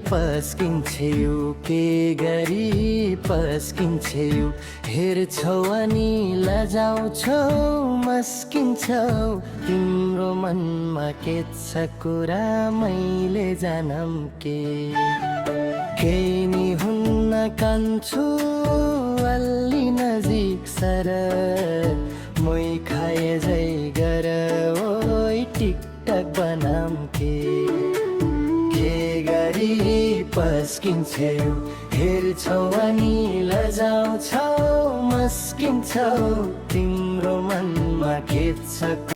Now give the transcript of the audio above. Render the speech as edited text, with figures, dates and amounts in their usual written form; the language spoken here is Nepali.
पस्किन्छौ के गरी पस्किन्छौ हेर्छौ अनि लजाउँछौ मस्किन्छौ तिम्रो मनमा के छ कुरा मैले जानम के केही नि हुन्न कान्छु अलि नजिक सर मै खाए जै गर ओइ टिकटक बनाम के गरी पस्किन्छौ हेर्छौ अनि लजाउँछौ मस्किन्छौ तिम्रो मनमा के छ